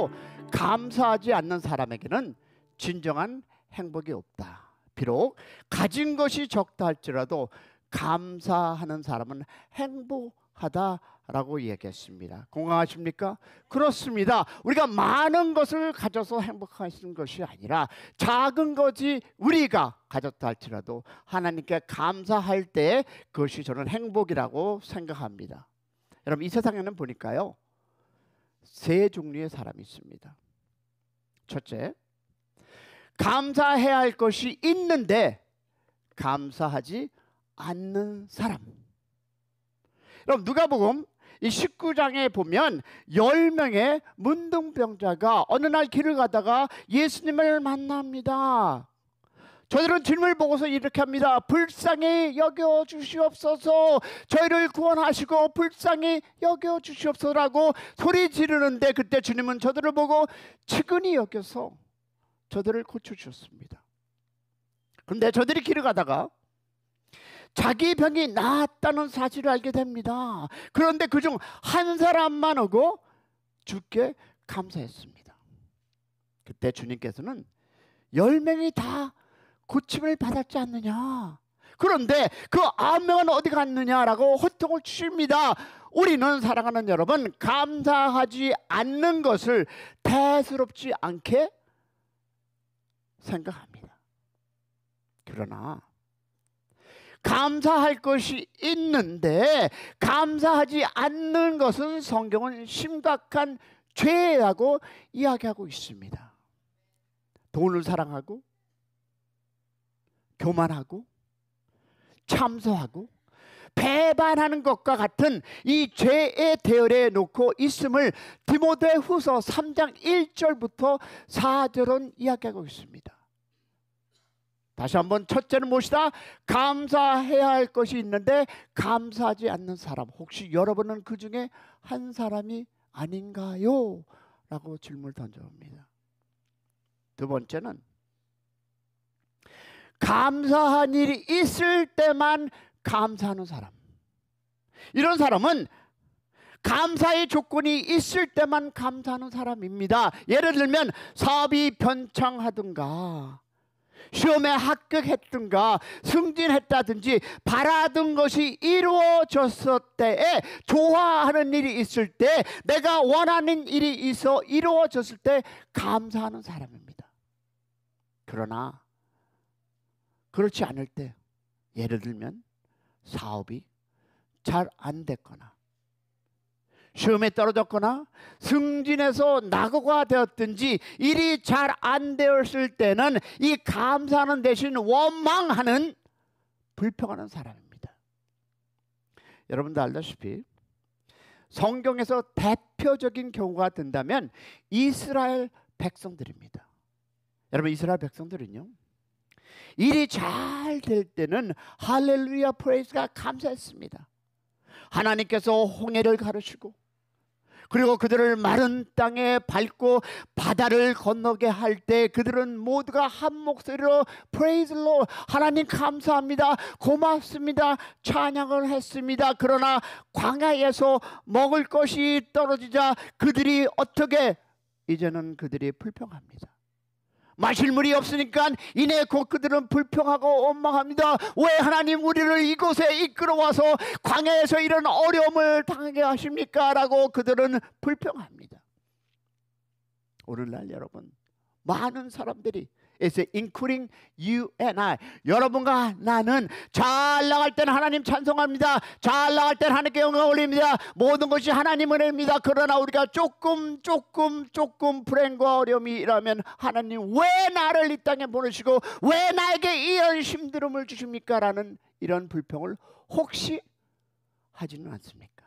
할지라도 감사하지 않는 사람에게는 진정한 행복이 없다. 비록 가진 것이 적다 할지라도 감사하는 사람은 행복하다라고 얘기했습니다. 공감하십니까? 그렇습니다. 우리가 많은 것을 가져서 행복하시는 것이 아니라 작은 것이 우리가 가졌다 할지라도 하나님께 감사할 때 그것이 저는 행복이라고 생각합니다. 여러분, 이 세상에는 보니까요, 세 종류의 사람이 있습니다. 첫째, 감사해야 할 것이 있는데 감사하지 않는 사람. 여러분, 누가복음 이 19장에 보면 10명의 문둥병자가 어느 날 길을 가다가 예수님을 만납니다. 저들은 주님을 보고서 이렇게 합니다. 불쌍히 여겨주시옵소서, 저희를 구원하시고 불쌍히 여겨주시옵소서라고 소리 지르는데, 그때 주님은 저들을 보고 측은히 여겨서 저들을 고쳐주셨습니다. 그런데 저들이 길을 가다가 자기 병이 나았다는 사실을 알게 됩니다. 그런데 그중 한 사람만 오고 주께 감사했습니다. 그때 주님께서는 10명이 다 고침을 받았지 않느냐, 그런데 그 9명은 어디 갔느냐라고 호통을 치십니다. 우리는 사랑하는 여러분, 감사하지 않는 것을 대수롭지 않게 생각합니다. 그러나 감사할 것이 있는데 감사하지 않는 것은 성경은 심각한 죄라고 이야기하고 있습니다. 돈을 사랑하고 교만하고 참소하고 배반하는 것과 같은 이 죄의 대열에 놓고 있음을 디모데후서 3장 1절부터 4절은 이야기하고 있습니다. 다시 한번, 첫째는 무엇이다? 감사해야 할 것이 있는데 감사하지 않는 사람. 혹시 여러분은 그 중에 한 사람이 아닌가요? 라고 질문을 던져봅니다. 두 번째는 감사한 일이 있을 때만 감사하는 사람. 이런 사람은 감사의 조건이 있을 때만 감사하는 사람입니다. 예를 들면 사업이 변창하든가 시험에 합격했든가 승진했다든지 바라던 것이 이루어졌을 때에, 좋아하는 일이 있을 때, 내가 원하는 일이 있어 이루어졌을 때 감사하는 사람입니다. 그러나 그렇지 않을 때, 예를 들면 사업이 잘 안 됐거나 시험에 떨어졌거나 승진해서 낙오가 되었든지 일이 잘 안 되었을 때는 이 감사하는 대신 원망하는, 불평하는 사람입니다. 여러분도 알다시피 성경에서 대표적인 경우가 된다면 이스라엘 백성들입니다. 여러분, 이스라엘 백성들은요, 일이 잘 될 때는 할렐루야 프레이즈가 감사했습니다. 하나님께서 홍해를 가르시고 그리고 그들을 마른 땅에 밟고 바다를 건너게 할 때 그들은 모두가 한 목소리로 Praise the Lord, 하나님 감사합니다, 고맙습니다, 찬양을 했습니다. 그러나 광야에서 먹을 것이 떨어지자 그들이 어떻게, 이제는 그들이 불평합니다. 마실 물이 없으니까 이내 곧 그들은 불평하고 원망합니다. 왜 하나님 우리를 이곳에 이끌어와서 광야에서 이런 어려움을 당하게 하십니까? 라고 그들은 불평합니다. 오늘날 여러분, 많은 사람들이, It's including you and I, 여러분과 나는 잘 나갈 때는 하나님 찬송합니다. 잘 나갈 때는 하나님께 영광 올립니다. 모든 것이 하나님 은혜입니다. 그러나 우리가 조금 불행과 어려움이 일하면 하나님 왜 나를 이 땅에 보내시고 왜 나에게 이런 힘듦을 주십니까? 라는 이런 불평을 혹시 하지는 않습니까?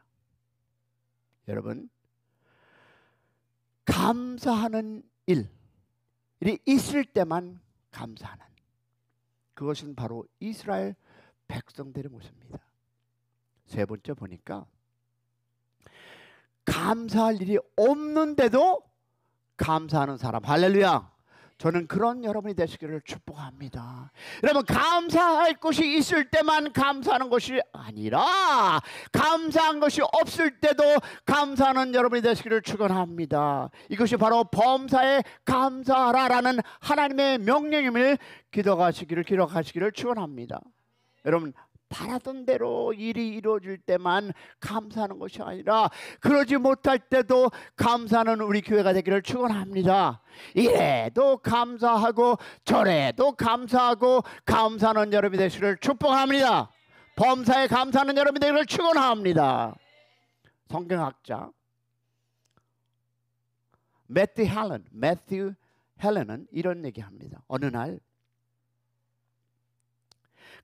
여러분, 감사하는 일이 있을 때만 감사하는, 그것은 바로 이스라엘 백성들의 모습입니다. 세 번째 보니까 감사할 일이 없는데도 감사하는 사람. 할렐루야. 저는 그런 여러분이 되시기를 축복합니다. 여러분, 감사할 것이 있을 때만 감사하는 것이 아니라 감사한 것이 없을 때도 감사하는 여러분이 되시기를 축원합니다. 이것이 바로 범사에 감사하라라는 하나님의 명령임을 기록하시기를 축원합니다. 여러분, 바라던 대로 일이 이루어질 때만 감사하는 것이 아니라 그러지 못할 때도 감사하는 우리 교회가 되기를 축원합니다. 이래도 감사하고 저래도 감사하고 감사하는 여러분이 되시기를 축복합니다. 범사에 감사하는 여러분이 되기를 축원합니다. 성경학자 매튜 헬렌은 이런 얘기합니다. 어느 날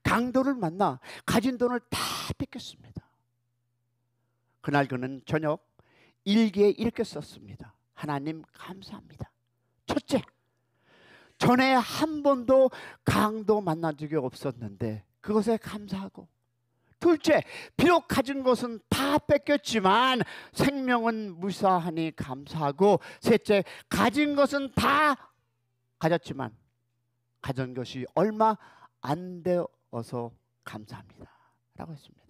강도를 만나 가진 돈을 다 뺏겼습니다. 그날 그는 저녁 일기에 이렇게 썼습니다. 하나님 감사합니다. 첫째, 전에 한 번도 강도 만난 적이 없었는데 그것에 감사하고, 둘째, 비록 가진 것은 다 뺏겼지만 생명은 무사하니 감사하고, 셋째, 가진 것은 다 가졌지만 가진 것이 얼마 안 되어서 감사합니다 라고 했습니다.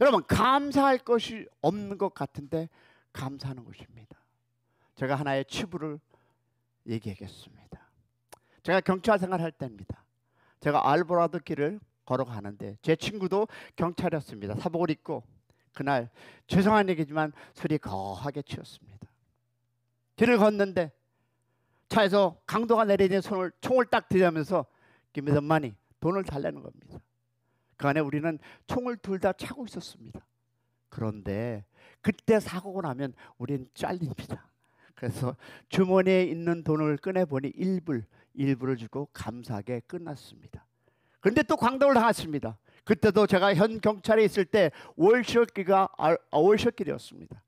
여러분, 감사할 것이 없는 것 같은데 감사하는 것입니다. 제가 하나의 치부를 얘기하겠습니다. 제가 경찰 생활할 때입니다. 제가 알보라도 길을 걸어가는데 제 친구도 경찰이었습니다. 사복을 입고. 그날 죄송한 얘기지만 술이 거하게 취했습니다. 길을 걷는데 차에서 강도가 내리는 총을 딱 들이면서 Give me the money, 돈을 달라는 겁니다. 그 안에 우리는 총을 둘 다 차고 있었습니다. 그런데 그때 사고가 나면 우리는 잘립니다. 그래서 주머니에 있는 돈을 꺼내보니 일부를 주고 감사하게 끝났습니다. 그런데 또 강도를 당했습니다. 그때도 제가 현 경찰에 있을 때 월셔길이었습니다.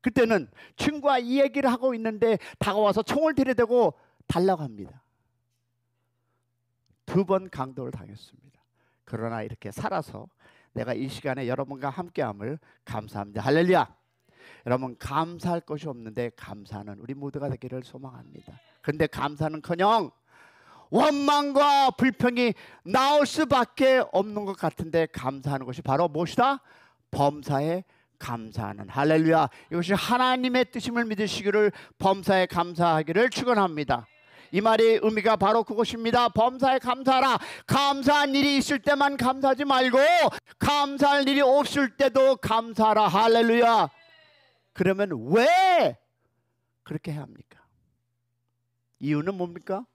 그때는 친구와 이 얘기를 하고 있는데 다가와서 총을 들이대고 달라고 합니다. 2번 강도를 당했습니다. 그러나 이렇게 살아서 내가 이 시간에 여러분과 함께함을 감사합니다. 할렐루야. 여러분, 감사할 것이 없는데 감사하는 우리 모두가 되기를 소망합니다. 그런데 감사는커녕 원망과 불평이 나올 수밖에 없는 것 같은데 감사하는 것이 바로 무엇이다? 범사에 감사하는. 할렐루야. 이것이 하나님의 뜻임을 믿으시기를, 범사에 감사하기를 축원합니다. 이 말의 의미가 바로 그것입니다. 범사에 감사하라. 감사한 일이 있을 때만 감사하지 말고 감사할 일이 없을 때도 감사하라. 할렐루야. 그러면 왜 그렇게 해야 합니까? 이유는 뭡니까?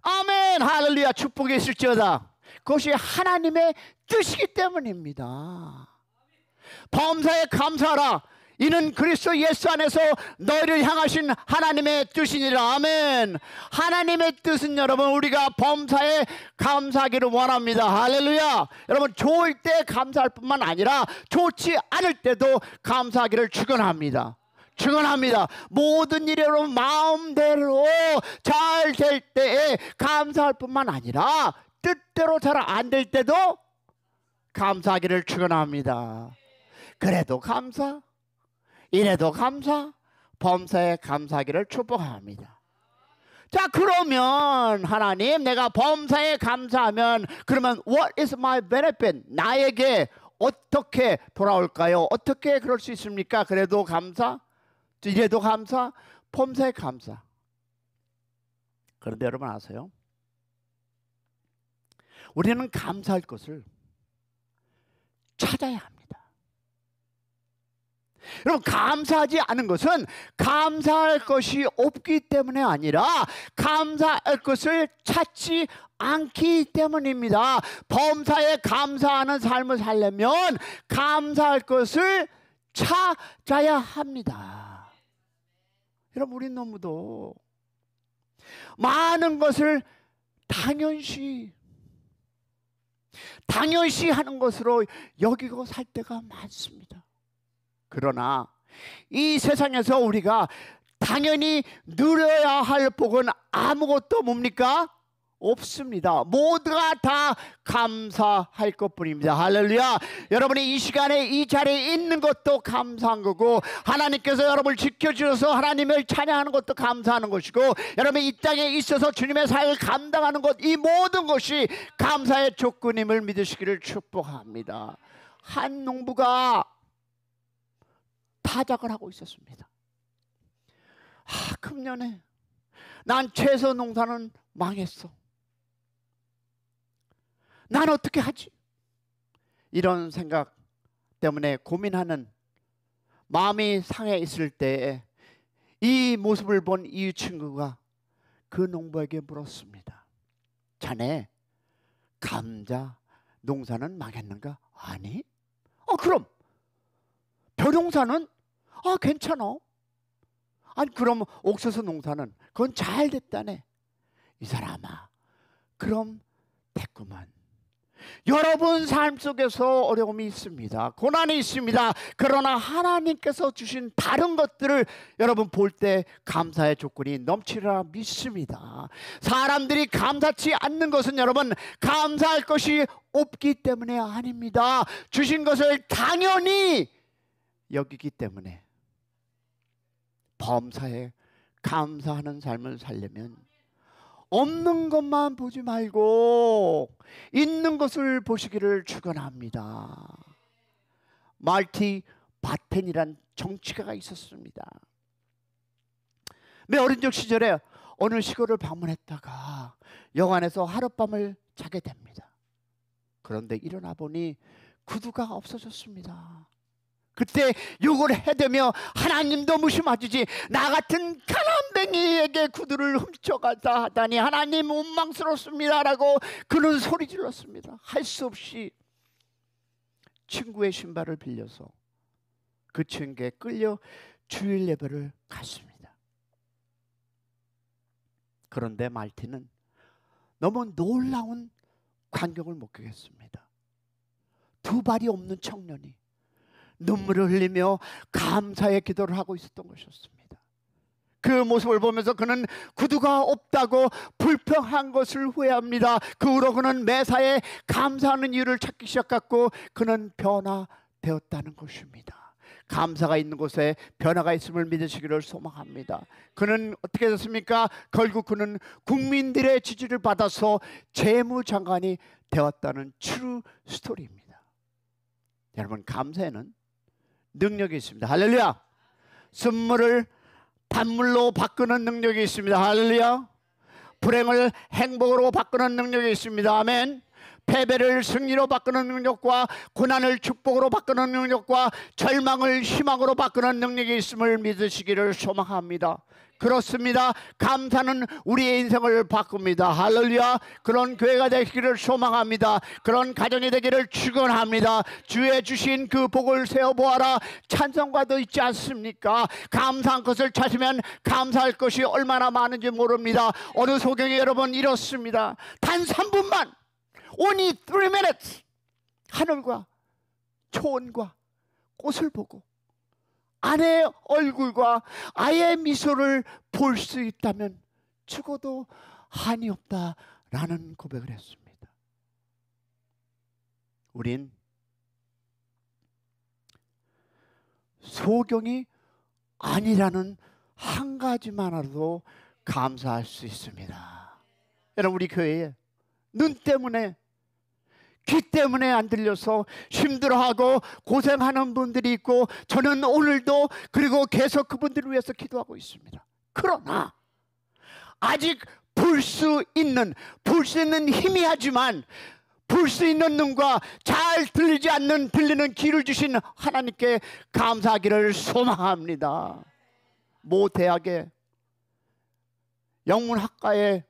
아멘. 할렐루야. 축복이 있을지어다. 그것이 하나님의 뜻이기 때문입니다. 범사에 감사하라. 이는 그리스도 예수 안에서 너희를 향하신 하나님의 뜻이니라. 아멘. 하나님의 뜻은 여러분, 우리가 범사에 감사하기를 원합니다. 할렐루야. 여러분, 좋을 때 감사할 뿐만 아니라 좋지 않을 때도 감사하기를 축원합니다. 축원합니다. 모든 일이 여러분 마음대로 잘 될 때에 감사할 뿐만 아니라 뜻대로 잘 안 될 때도 감사하기를 축원합니다. 그래도 감사, 이래도 감사, 범사에 감사하기를 축복합니다. 자, 그러면 하나님, 내가 범사에 감사하면 그러면 what is my benefit? 나에게 어떻게 돌아올까요? 어떻게 그럴 수 있습니까? 그래도 감사, 이래도 감사, 범사에 감사. 그런데 여러분 아세요? 우리는 감사할 것을 찾아야 합니다. 여러분, 감사하지 않은 것은 감사할 것이 없기 때문에 아니라 감사할 것을 찾지 않기 때문입니다. 범사에 감사하는 삶을 살려면 감사할 것을 찾아야 합니다. 여러분, 우리 너무도 많은 것을 당연시 하는 것으로 여기고 살 때가 많습니다. 그러나 이 세상에서 우리가 당연히 누려야 할 복은 아무것도 뭡니까? 없습니다. 모두가 다 감사할 것뿐입니다. 할렐루야. 여러분이 이 시간에 이 자리에 있는 것도 감사한 거고, 하나님께서 여러분을 지켜주셔서 하나님을 찬양하는 것도 감사하는 것이고, 여러분이 이 땅에 있어서 주님의 사역을 감당하는 것, 이 모든 것이 감사의 조건임을 믿으시기를 축복합니다. 한 농부가 타작을 하고 있었습니다. 금년에 난 채소 농사는 망했어. 난 어떻게 하지? 이런 생각 때문에 고민하는 마음이 상해 있을 때에 이 모습을 본 이 친구가 그 농부에게 물었습니다. 자네 감자 농사는 망했는가? 아니. 그럼 벼농사는 괜찮아. 아니 그럼 옥수수 농사는 그건 잘 됐다네. 이 사람아, 그럼 됐구만. 여러분 삶 속에서 어려움이 있습니다. 고난이 있습니다. 그러나 하나님께서 주신 다른 것들을 여러분 볼 때 감사의 조건이 넘치리라 믿습니다. 사람들이 감사치 않는 것은 여러분 감사할 것이 없기 때문에 아닙니다. 주신 것을 당연히 여기기 때문에 범사에 감사하는 삶을 살려면 없는 것만 보지 말고 있는 것을 보시기를 축원합니다. 말티 바텐이란 정치가가 있었습니다. 내 어린 적 시절에 어느 시골을 방문했다가 여관에서 하룻밤을 자게 됩니다. 그런데 일어나 보니 구두가 없어졌습니다. 그때 욕을 해대며 하나님도 무심하시지 나 같은 가난뱅이에게 구두를 훔쳐가다 하다니 하나님 원망스럽습니다라고 그는 소리 질렀습니다. 할 수 없이 친구의 신발을 빌려서 그 친구에게 끌려 주일 예배를 갔습니다. 그런데 말티는 너무 놀라운 광경을 목격했습니다. 두 발이 없는 청년이 눈물을 흘리며 감사의 기도를 하고 있었던 것이었습니다. 그 모습을 보면서 그는 구두가 없다고 불평한 것을 후회합니다. 그 후로 그는 매사에 감사하는 이유를 찾기 시작했고 그는 변화되었다는 것입니다. 감사가 있는 곳에 변화가 있음을 믿으시기를 소망합니다. 그는 어떻게 됐습니까? 결국 그는 국민들의 지지를 받아서 재무장관이 되었다는 트루 스토리입니다. 여러분 감사에는 능력이 있습니다. 할렐루야. 선물을 단물로 바꾸는 능력이 있습니다. 할렐루야. 불행을 행복으로 바꾸는 능력이 있습니다. 아멘. 패배를 승리로 바꾸는 능력과 고난을 축복으로 바꾸는 능력과 절망을 희망으로 바꾸는 능력이 있음을 믿으시기를 소망합니다. 그렇습니다. 감사는 우리의 인생을 바꿉니다. 할렐루야. 그런 교회가 되기를 소망합니다. 그런 가정이 되기를 축원합니다. 주의 주신 그 복을 세어보아라 찬송가도 있지 않습니까? 감사한 것을 찾으면 감사할 것이 얼마나 많은지 모릅니다. 어느 소경이 여러분 이렇습니다. 단 3분만 only 3 minutes 하늘과 초원과 꽃을 보고 아내의 얼굴과 아이의 미소를 볼 수 있다면 죽어도 한이 없다라는 고백을 했습니다. 우린 소경이 아니라는 한 가지만으로도 감사할 수 있습니다. 여러분 우리 교회에 눈 때문에 귀 때문에 안 들려서 힘들어하고 고생하는 분들이 있고 저는 오늘도 그리고 계속 그분들을 위해서 기도하고 있습니다. 그러나 아직 볼 수 있는 희미하지만 볼 수 있는 눈과 잘 들리지 않는 들리는 귀를 주신 하나님께 감사하기를 소망합니다. 모 대학의 영문학과의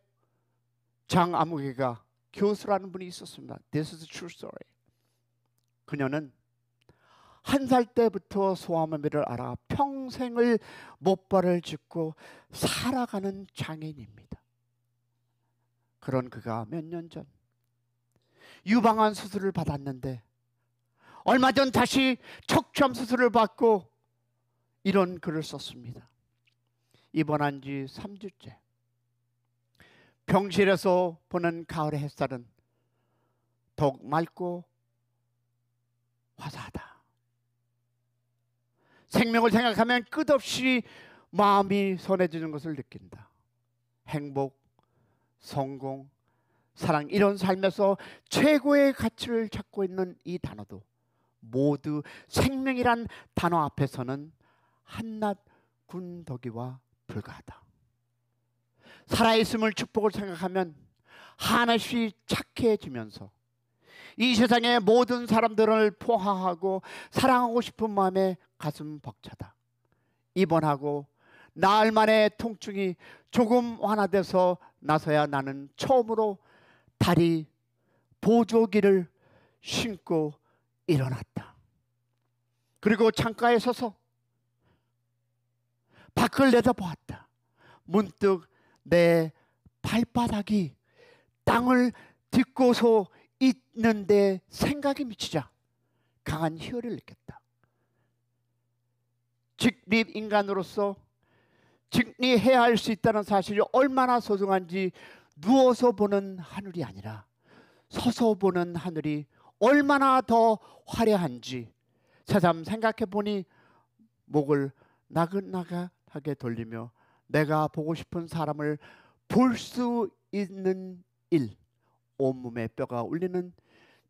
장아무개가 교수라는 분이 있었습니다. This is a true story. 그녀는 1살 때부터 소아마비를 알아 평생을 못발을 짚고 살아가는 장애인입니다. 그런 그가 몇 년 전 유방암 수술을 받았는데 얼마 전 다시 척추암 수술을 받고 이런 글을 썼습니다. 입원한 지 3주째 병실에서 보는 가을의 햇살은 더욱 맑고 화사하다. 생명을 생각하면 끝없이 마음이 선해지는 것을 느낀다. 행복, 성공, 사랑, 이런 삶에서 최고의 가치를 찾고 있는 이 단어도 모두 생명이란 단어 앞에서는 한낱 군더기와 불과하다. 살아있음을 축복을 생각하면 하나씩 착해지면서 이 세상의 모든 사람들을 포화하고 사랑하고 싶은 마음에 가슴 벅차다. 입원하고 나흘 만에 통증이 조금 완화돼서 나서야 나는 처음으로 다리 보조기를 신고 일어났다. 그리고 창가에 서서 밖을 내다보았다. 문득 내 발바닥이 땅을 딛고서 있는데 생각이 미치자 강한 희열을 느꼈다. 직립인간으로서 직리해야 할 수 있다는 사실이 얼마나 소중한지 누워서 보는 하늘이 아니라 서서 보는 하늘이 얼마나 더 화려한지 새삼 생각해 보니 목을 나긋나긋하게 돌리며 내가 보고 싶은 사람을 볼 수 있는 일, 온몸에 뼈가 울리는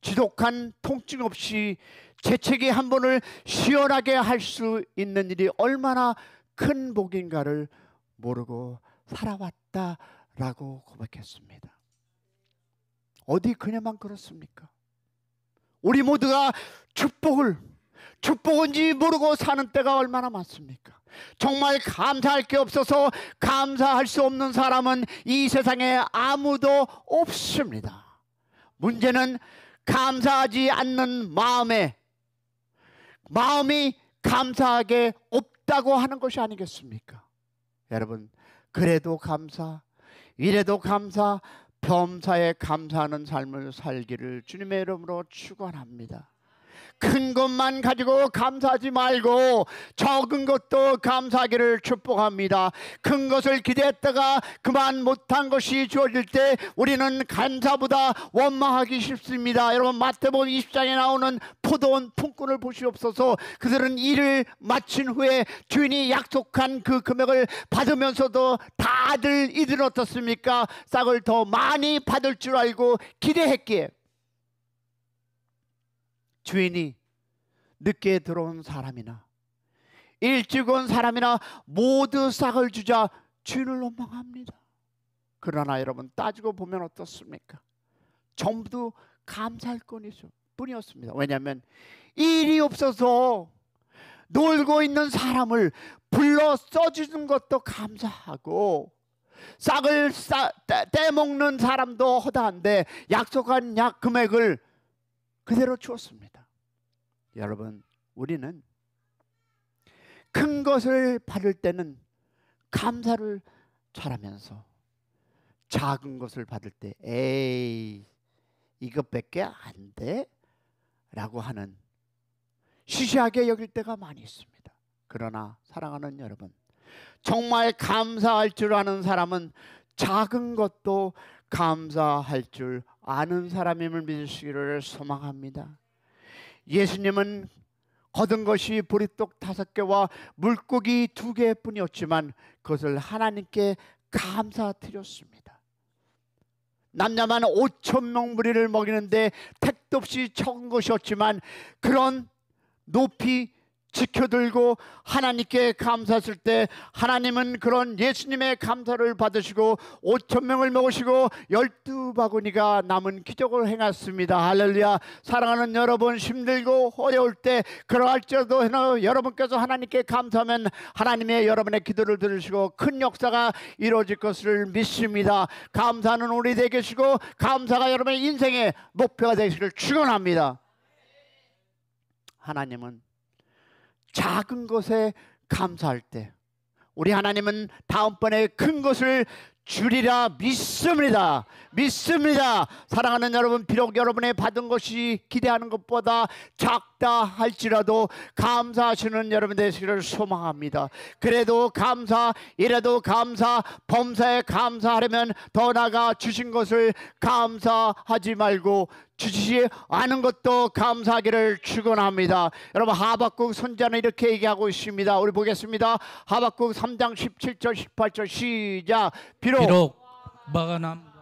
지독한 통증 없이 재채기 한 번을 시원하게 할 수 있는 일이 얼마나 큰 복인가를 모르고 살아왔다라고 고백했습니다. 어디 그녀만 그렇습니까? 우리 모두가 축복인지 모르고 사는 때가 얼마나 많습니까? 정말 감사할 게 없어서 감사할 수 없는 사람은 이 세상에 아무도 없습니다. 문제는 감사하지 않는 마음이 감사하게 없다고 하는 것이 아니겠습니까? 여러분, 그래도 감사, 이래도 감사, 범사에 감사하는 삶을 살기를 주님의 이름으로 축원합니다. 큰 것만 가지고 감사하지 말고 적은 것도 감사하기를 축복합니다. 큰 것을 기대했다가 그만 못한 것이 주어질 때 우리는 감사보다 원망하기 쉽습니다. 여러분, 마태복음 20장에 나오는 포도원 품꾼을 보시옵소서. 그들은 일을 마친 후에 주인이 약속한 그 금액을 받으면서도 다들 이들은 어떻습니까? 싹을 더 많이 받을 줄 알고 기대했기에 주인이 늦게 들어온 사람이나 일찍 온 사람이나 모두 싹을 주자 주인을 원망합니다. 그러나 여러분, 따지고 보면 어떻습니까? 전부 감사할 뿐이었습니다. 왜냐하면 일이 없어서 놀고 있는 사람을 불러 써주는 것도 감사하고 싹을 떼먹는 사람도 허다한데 약속한 금액을 그대로 주었습니다. 여러분, 우리는 큰 것을 받을 때는 감사를 잘하면서 작은 것을 받을 때 에이 이것밖에 안 돼? 라고 하는 시시하게 여길 때가 많이 있습니다. 그러나 사랑하는 여러분, 정말 감사할 줄 아는 사람은 작은 것도 감사할 줄 아는 사람임을 믿으시기를 소망합니다. 예수님은 거둔 것이 보리떡 5개와 물고기 2개뿐이었지만 그것을 하나님께 감사드렸습니다. 남자만 5,000명 무리를 먹이는데 택도 없이 적은 것이었지만 그런 높이 지켜들고 하나님께 감사했을 때 하나님은 그런 예수님의 감사를 받으시고 5,000명을 먹으시고 12바구니가 남은 기적을 행했습니다. 할렐루야. 사랑하는 여러분, 힘들고 어려울 때 그러할지라도 여러분께서 하나님께 감사하면 하나님의 여러분의 기도를 들으시고 큰 역사가 이루어질 것을 믿습니다. 감사는 우리 되게 계시고 감사가 여러분의 인생의 목표가 되시기를 축원합니다. 하나님은 작은 것에 감사할 때 우리 하나님은 다음번에 큰 것을 주리라 믿습니다. 믿습니다. 사랑하는 여러분, 비록 여러분의 받은 것이 기대하는 것보다 작다 할지라도 감사하시는 여러분 되시기를 소망합니다. 그래도 감사, 이래도 감사, 범사에 감사하려면 더 나아가 주신 것을 감사하지 말고 주시지 않은 것도 감사하기를 축원합니다. 여러분, 하박국 선지자는 이렇게 얘기하고 있습니다. 우리 보겠습니다. 하박국 3장 17절 18절 시작. 비록 마가나무가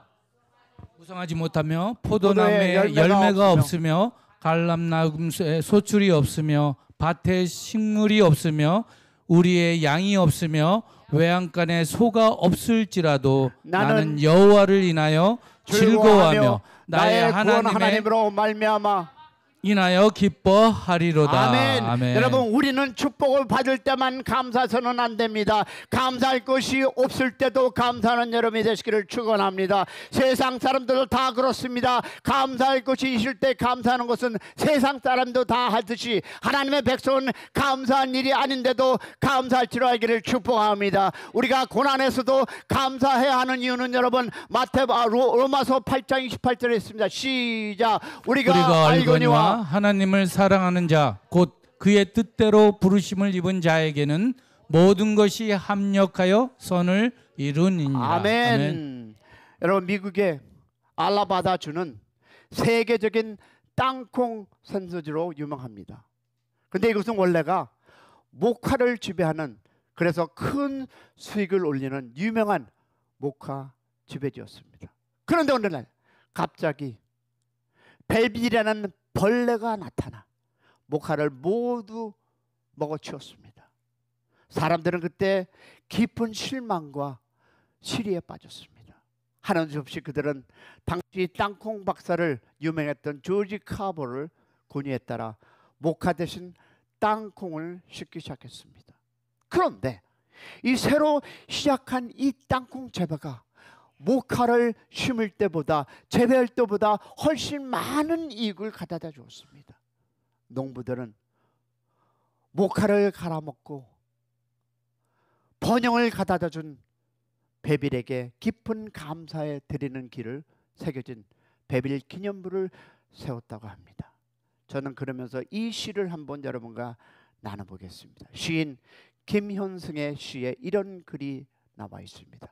무성하지 못하며 포도나무에 열매가 없으며 갈람나무에 소출이 없으며 밭에 식물이 없으며 우리의 양이 없으며 외양간에 소가 없을지라도 나는 여호와를 인하여 즐거워하며 나의 하나님으로 말미암아 인하여 기뻐하리로다. 아멘. 아멘. 여러분, 우리는 축복을 받을 때만 감사해서는 안 됩니다. 감사할 것이 없을 때도 감사하는 여러분이 되시기를 축원합니다. 세상 사람들도 다 그렇습니다. 감사할 것이 있을 때 감사하는 것은 세상 사람도 다 하듯이 하나님의 백성은 감사한 일이 아닌데도 감사할 줄 알기를 축복합니다. 우리가 고난에서도 감사해야 하는 이유는 여러분, 로마서 8장 28절에 있습니다. 시작. 우리가 알거니와 하나님을 사랑하는 자 곧 그의 뜻대로 부르심을 입은 자에게는 모든 것이 합력하여 선을 이루니라. 아멘. 아멘. 여러분, 미국의 알라바다주는 세계적인 땅콩 산소지로 유명합니다. 근데 이것은 원래가 모카를 지배하는, 그래서 큰 수익을 올리는 유명한 모카 지배지였습니다. 그런데 어느 날 갑자기 벨빌이라는 벌레가 나타나 모카를 모두 먹어치웠습니다. 사람들은 그때 깊은 실망과 시리에 빠졌습니다. 하는 수 없이 그들은 당시 땅콩 박사를 유명했던 조지 카보를 권유에 따라 모카 대신 땅콩을 심기 시작했습니다. 그런데 이 새로 시작한 이 땅콩 재배가 모카를 심을 때보다 재배할 때보다 훨씬 많은 이익을 가져다 주었습니다. 농부들은 모카를 갈아먹고 번영을 가져다 준 베빌에게 깊은 감사에 드리는 길을 새겨진 베빌 기념부를 세웠다고 합니다. 저는 그러면서 이 시를 한번 여러분과 나눠보겠습니다. 시인 김현승의 시에 이런 글이 나와 있습니다.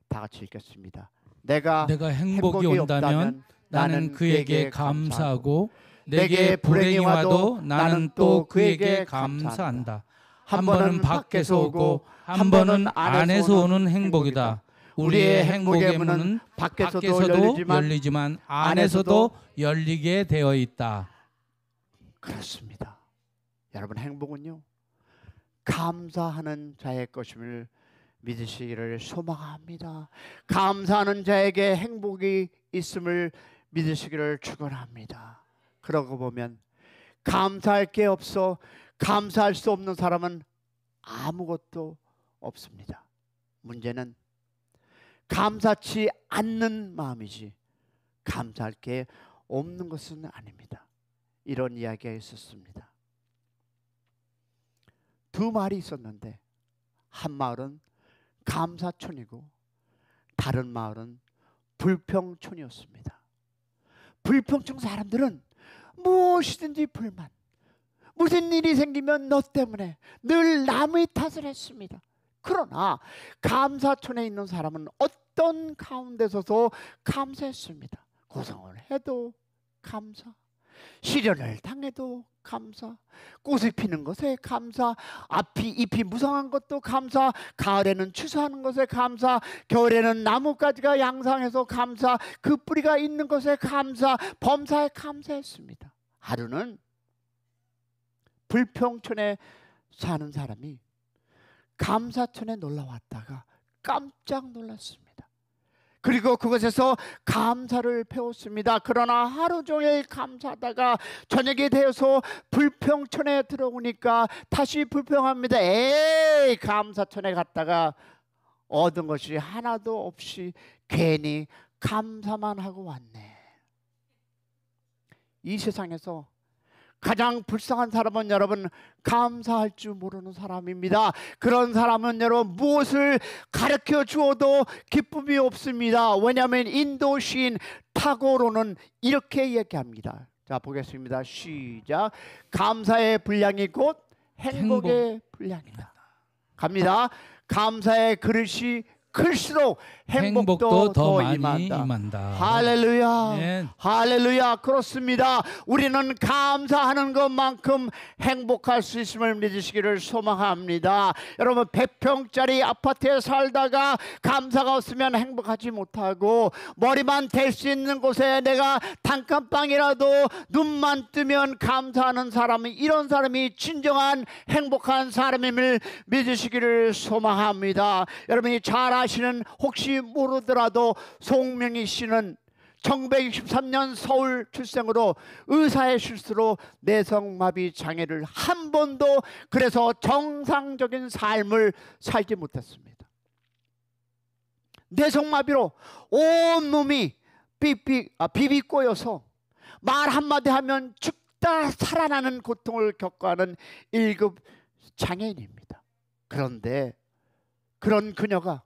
다 같이 읽겠습니다. 내가 행복이 온다면 나는 그에게 감사하고 내게 불행이 와도 나는 또 그에게 감사한다. 한 번은 밖에서 오고 한 번은 안에서 오는 행복이다. 우리의 행복의 문은 밖에서도 열리지만 안에서도 열리게 되어 있다. 그렇습니다. 여러분, 행복은요, 감사하는 자의 것임을 믿으시기를 소망합니다. 감사하는 자에게 행복이 있음을 믿으시기를 축원합니다. 그러고 보면 감사할 게 없어 감사할 수 없는 사람은 아무것도 없습니다. 문제는 감사치 않는 마음이지 감사할 게 없는 것은 아닙니다. 이런 이야기가 있었습니다. 두 마을이 있었는데 한 마을은 감사촌이고 다른 마을은 불평촌이었습니다. 불평촌 사람들은 무엇이든지 불만, 무슨 일이 생기면 너 때문에 늘 남의 탓을 했습니다. 그러나 감사촌에 있는 사람은 어떤 가운데서도 감사했습니다. 고생을 해도 감사, 시련을 당해도 감사, 꽃이 피는 것에 감사, 잎이 무성한 것도 감사, 가을에는 추수하는 것에 감사, 겨울에는 나뭇가지가 양상해서 감사, 그 뿌리가 있는 것에 감사, 범사에 감사했습니다. 하루는 불평촌에 사는 사람이 감사촌에 놀러 왔다가 깜짝 놀랐습니다. 그리고 그곳에서 감사를 배웠습니다. 그러나 하루 종일 감사하다가 저녁이 되어서 불평촌에 들어오니까 다시 불평합니다. 에이, 감사촌에 갔다가 얻은 것이 하나도 없이 괜히 감사만 하고 왔네. 이 세상에서 가장 불쌍한 사람은 여러분 감사할 줄 모르는 사람입니다. 그런 사람은 여러분 무엇을 가르쳐 주어도 기쁨이 없습니다. 왜냐하면 인도 시인 타고로는 이렇게 얘기합니다. 자, 보겠습니다. 시작. 감사의 분량이 곧 행복의 분량이다. 갑니다. 감사의 그릇이 클수록 행복도 더 임한다. 할렐루야. 아멘. 할렐루야. 그렇습니다. 우리는 감사하는 것만큼 행복할 수 있음을 믿으시기를 소망합니다. 여러분 100평짜리 아파트에 살다가 감사가 없으면 행복하지 못하고, 머리만 댈 수 있는 곳에 내가 단칸방이라도 눈만 뜨면 감사하는 사람이, 이런 사람이 진정한 행복한 사람임을 믿으시기를 소망합니다. 여러분이 잘 아시는, 혹시 모르더라도 송명희 씨는 1963년 서울 출생으로 의사의 실수로 내성마비 장애를 한 번도, 그래서 정상적인 삶을 살지 못했습니다. 내성마비로 온몸이 비비 꼬여서 말 한마디 하면 죽다 살아나는 고통을 겪어하는 1급 장애인입니다. 그런데 그런 그녀가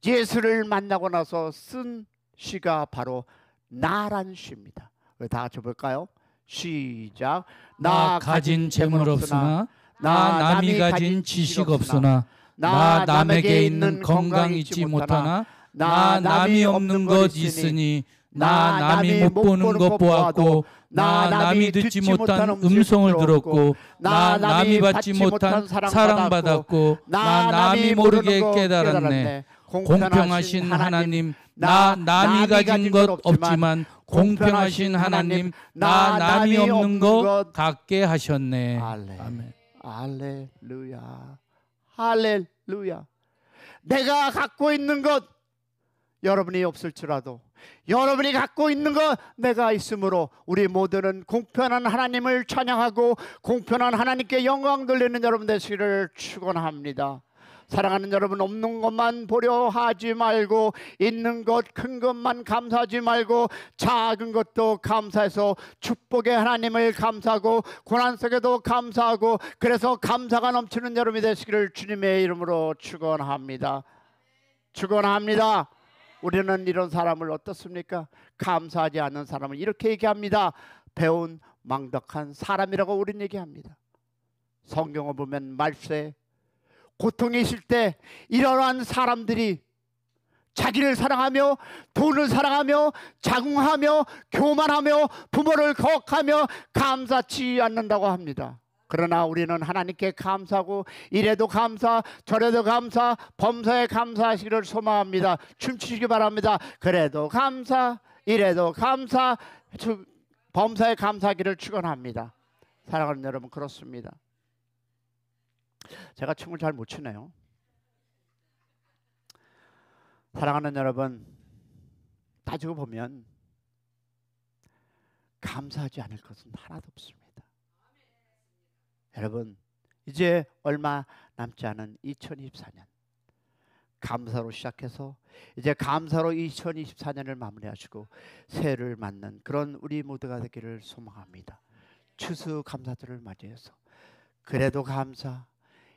예수를 만나고 나서 쓴 시가 바로 나란 시입니다. 다 같이 볼까요? 시작. 나 가진 재물 없으나, 나 남이 가진 지식 없으나, 나 남에게 있는 건강 잊지 못하나, 나 남이 없는 것 있으니, 나 남이 못 보는 것 보았고, 나 남이 듣지 못한 음성을 들었고, 나 남이 받지 못한 사랑받았고, 나 남이 모르게 깨달았네. 공평하신 하나님, 나 남이 가진 것 없지만 공평하신 하나님, 나 남이 없는 것 갖게 하셨네. 아멘. 할렐루야. 할렐루야. 내가 갖고 있는 것 여러분이 없을지라도 여러분이 갖고 있는 것 내가 있으므로 우리 모두는 공평한 하나님을 찬양하고 공평한 하나님께 영광 돌리는 여러분 되시기를 축원합니다. 사랑하는 여러분, 없는 것만 보려 하지 말고 있는 것, 큰 것만 감사하지 말고 작은 것도 감사해서 축복의 하나님을 감사하고 고난 속에도 감사하고, 그래서 감사가 넘치는 여러분이 되시기를 주님의 이름으로 축원합니다. 축원합니다. 우리는 이런 사람을 어떻습니까? 감사하지 않는 사람을 이렇게 얘기합니다. 배운 망덕한 사람이라고 우리는 얘기합니다. 성경을 보면 말세 고통이 있을 때 이러한 사람들이 자기를 사랑하며 돈을 사랑하며 자궁하며 교만하며 부모를 거역하며 감사치 않는다고 합니다. 그러나 우리는 하나님께 감사하고 이래도 감사 저래도 감사 범사에 감사하시기를 소망합니다. 춤추시기 바랍니다. 그래도 감사 이래도 감사 범사에 감사하기를 축원합니다. 사랑하는 여러분, 그렇습니다. 제가 춤을 잘 못 추네요. 사랑하는 여러분, 따지고 보면 감사하지 않을 것은 하나도 없습니다. 여러분, 이제 얼마 남지 않은 2024년 감사로 시작해서 이제 감사로 2024년을 마무리하시고 새해를 맞는 그런 우리 모두가 되기를 소망합니다. 추수감사절을 맞이해서 그래도 감사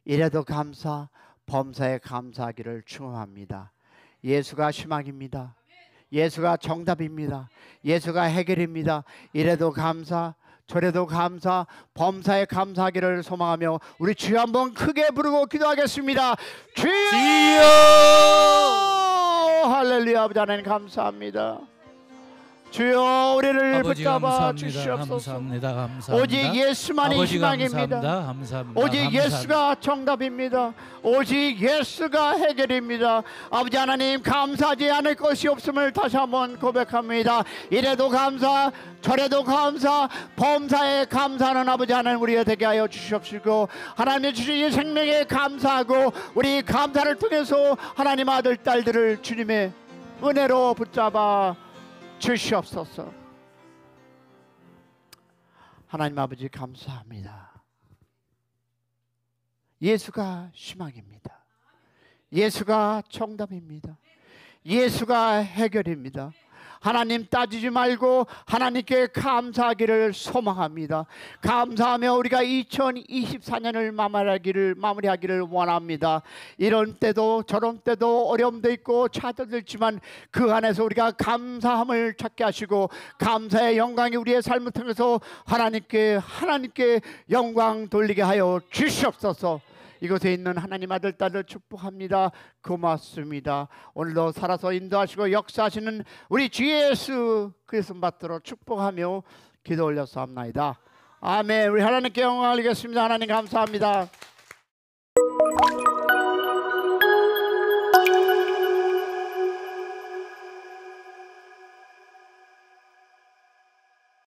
이래도 감사 범사에 감사하기를 축원합니다. 예수가 희망입니다. 예수가 정답입니다. 예수가 해결입니다. 이래도 감사 저래도 감사 범사에 감사하기를 소망하며 우리 주여 한번 크게 부르고 기도하겠습니다. 주여! 할렐루야. 아버지 하나님 감사합니다. 주여, 우리를 붙잡아 주시옵소서. 감사합니다. 감사합니다. 오직 예수만이 희망입니다. 감사합니다. 오직 예수가 정답입니다. 오직 예수가 해결입니다. 아버지 하나님, 감사하지 않을 것이 없음을 다시 한번 고백합니다. 이래도 감사 저래도 감사 범사에 감사하는 아버지 하나님 우리가 되게 하여 주시옵시고, 하나님 주신 이 생명에 감사하고 우리 감사를 통해서 하나님 아들 딸들을 주님의 은혜로 붙잡아 주시옵소서. 하나님 아버지 감사합니다. 예수가 희망입니다. 예수가 정답입니다. 예수가 해결입니다. 하나님 따지지 말고 하나님께 감사하기를 소망합니다. 감사하며 우리가 2024년을 마무리하기를 원합니다. 이런 때도 저런 때도 어려움도 있고 차도 있지만 그 안에서 우리가 감사함을 찾게 하시고 감사의 영광이 우리의 삶을 통해서 하나님께 영광 돌리게 하여 주시옵소서. 이곳에 있는 하나님 아들 딸을 축복합니다. 고맙습니다. 오늘도 살아서 인도하시고 역사하시는 우리 주 예수 그리스도 받들어 축복하며 기도 올려서합나이다. 아멘. 우리 하나님께 영광을 드리겠습니다. 하나님 감사합니다.